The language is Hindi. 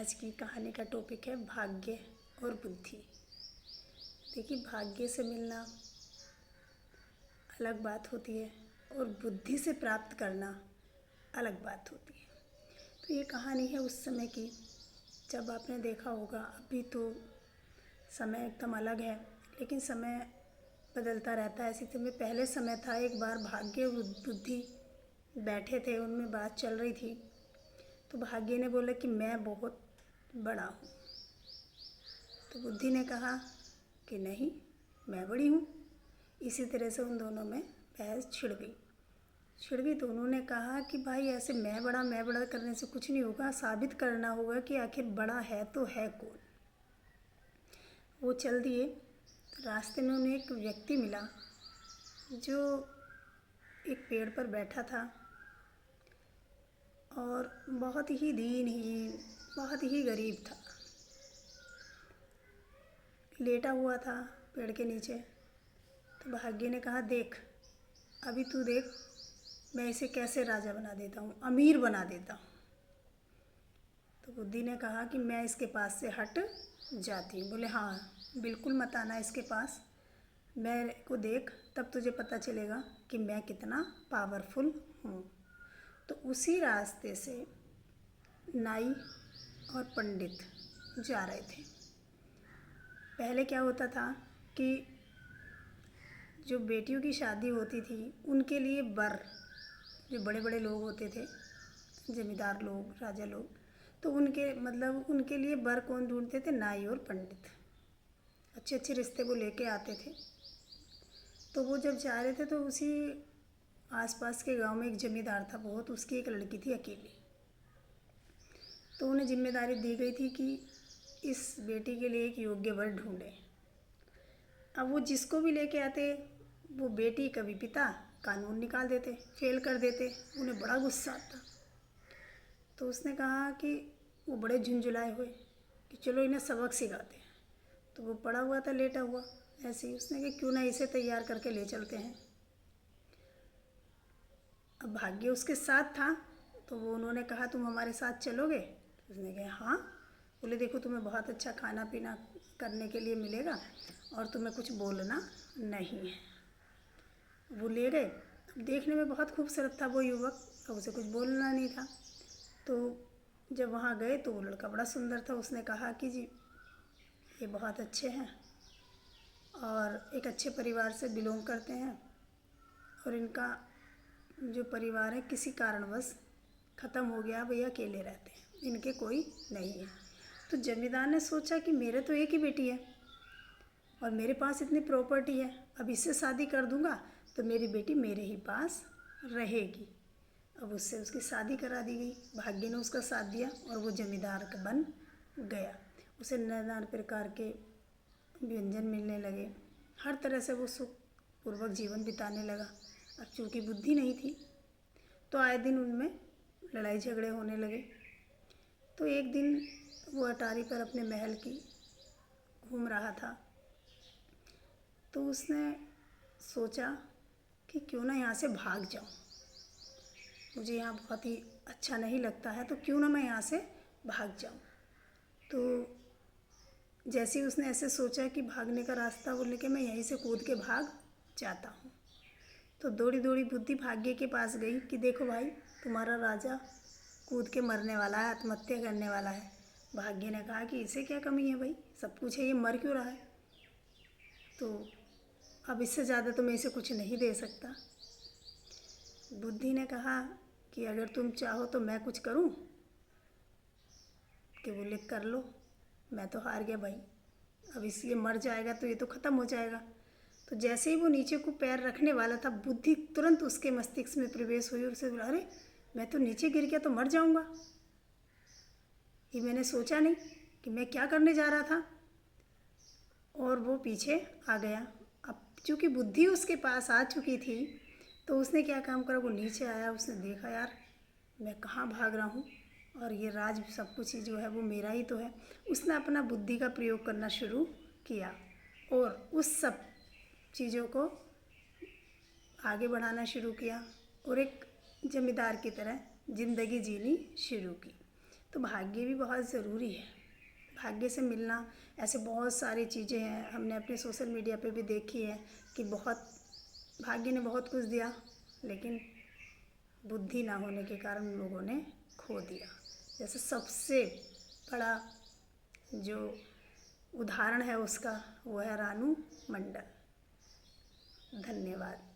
आज की कहानी का टॉपिक है भाग्य और बुद्धि। देखिए, भाग्य से मिलना अलग बात होती है और बुद्धि से प्राप्त करना अलग बात होती है। तो ये कहानी है उस समय की जब आपने देखा होगा, अभी तो समय एकदम अलग है, लेकिन समय बदलता रहता है। इसी तरह पहले समय था, एक बार भाग्य और बुद्धि बैठे थे, उनमें बात चल रही थी। तो भाग्य ने बोला कि मैं बहुत बड़ा हूँ, तो बुद्धि ने कहा कि नहीं, मैं बड़ी हूँ। इसी तरह से उन दोनों में बहस छिड़ गई। तो उन्होंने कहा कि भाई, ऐसे मैं बड़ा करने से कुछ नहीं होगा, साबित करना होगा कि आखिर बड़ा है तो है कौन। वो चल दिए। रास्ते में उन्हें एक व्यक्ति मिला जो एक पेड़ पर बैठा था और बहुत ही दीनहीन, बहुत ही गरीब था। लेटा हुआ था पेड़ के नीचे। तो भाग्य ने कहा, देख, अभी तू देख, मैं इसे कैसे राजा बना देता हूँ, अमीर बना देता हूँ। तो बुद्धि ने कहा कि मैं इसके पास से हट जाती हूँ। बोले, हाँ बिल्कुल मत आना इसके पास, मेरे को देख, तब तुझे पता चलेगा कि मैं कितना पावरफुल हूँ। तो उसी रास्ते से नाई और पंडित जा रहे थे। पहले क्या होता था कि जो बेटियों की शादी होती थी, उनके लिए वर, जो बड़े बड़े लोग होते थे, जमींदार लोग, राजा लोग, तो उनके लिए वर कौन ढूंढते थे? नाई और पंडित। अच्छे अच्छे रिश्ते वो लेके आते थे। तो वो जब जा रहे थे तो उसी आसपास के गांव में एक जमींदार था बहुत, उसकी एक लड़की थी अकेली। तो उन्हें जिम्मेदारी दी गई थी कि इस बेटी के लिए एक योग्य वर ढूंढे। अब वो जिसको भी लेके आते, वो बेटी कभी पिता कानून निकाल देते, फेल कर देते। उन्हें बड़ा गुस्सा आता। तो उसने कहा कि वो बड़े झुंझुलाए हुए कि चलो इन्हें सबक सिखाते हैं। तो वो पड़ा हुआ था, लेटा हुआ ऐसे ही। उसने कहा, क्यों ना इसे तैयार करके ले चलते हैं। अब भाग्य उसके साथ था, तो वो उन्होंने कहा, तुम हमारे साथ चलोगे? उसने कहा, हाँ। बोले, देखो, तुम्हें बहुत अच्छा खाना पीना करने के लिए मिलेगा और तुम्हें कुछ बोलना नहीं है। वो ले गए। देखने में बहुत खूबसूरत था वो युवक, अब उसे कुछ बोलना नहीं था। तो जब वहाँ गए तो वो लड़का बड़ा सुंदर था। उसने कहा कि जी, ये बहुत अच्छे हैं और एक अच्छे परिवार से बिलोंग करते हैं और इनका जो परिवार है किसी कारणवश ख़त्म हो गया, भैया अकेले रहते हैं, इनके कोई नहीं है। तो जमींदार ने सोचा कि मेरे तो एक ही बेटी है और मेरे पास इतनी प्रॉपर्टी है, अब इससे शादी कर दूंगा तो मेरी बेटी मेरे ही पास रहेगी। अब उससे उसकी शादी करा दी गई। भाग्य ने उसका साथ दिया और वो जमींदार का बन गया। उसे नाना प्रकार के व्यंजन मिलने लगे, हर तरह से वो सुखपूर्वक जीवन बिताने लगा। अब चूँकि बुद्धि नहीं थी तो आए दिन उनमें लड़ाई झगड़े होने लगे। तो एक दिन वो अटारी पर अपने महल की घूम रहा था, तो उसने सोचा कि क्यों ना यहाँ से भाग जाऊँ, मुझे यहाँ बहुत ही अच्छा नहीं लगता है, तो क्यों ना मैं यहाँ से भाग जाऊँ। तो जैसे ही उसने ऐसे सोचा कि भागने का रास्ता बोलने के, मैं यहीं से कूद के भाग जाता हूँ। तो दौड़ी दौड़ी बुद्धि भाग्य के पास गई कि देखो भाई, तुम्हारा राजा कूद के मरने वाला है, आत्महत्या करने वाला है। भाग्य ने कहा कि इसे क्या कमी है भाई, सब कुछ है, ये मर क्यों रहा है। तो अब इससे ज़्यादा तो मैं इसे कुछ नहीं दे सकता। बुद्धि ने कहा कि अगर तुम चाहो तो मैं कुछ करूं? कि बोले, कर लो, मैं तो हार गया भाई, अब इसलिए मर जाएगा तो ये तो ख़त्म हो जाएगा। तो जैसे ही वो नीचे को पैर रखने वाला था, बुद्धि तुरंत उसके मस्तिष्क में प्रवेश हुई और उसे बोला, अरे मैं तो नीचे गिर गया तो मर जाऊंगा, ये मैंने सोचा नहीं कि मैं क्या करने जा रहा था। और वो पीछे आ गया। अब चूँकि बुद्धि उसके पास आ चुकी थी तो उसने क्या काम करा, वो नीचे आया। उसने देखा, यार मैं कहाँ भाग रहा हूँ और ये राज सब कुछ ही जो है वो मेरा ही तो है। उसने अपना बुद्धि का प्रयोग करना शुरू किया और उस सब चीज़ों को आगे बढ़ाना शुरू किया और एक जमींदार की तरह ज़िंदगी जीनी शुरू की। तो भाग्य भी बहुत ज़रूरी है। भाग्य से मिलना, ऐसे बहुत सारी चीज़ें हैं, हमने अपने सोशल मीडिया पे भी देखी है कि बहुत भाग्य ने बहुत कुछ दिया, लेकिन बुद्धि ना होने के कारण लोगों ने खो दिया। जैसे सबसे बड़ा जो उदाहरण है उसका, वो है रानू मंडल। धन्यवाद।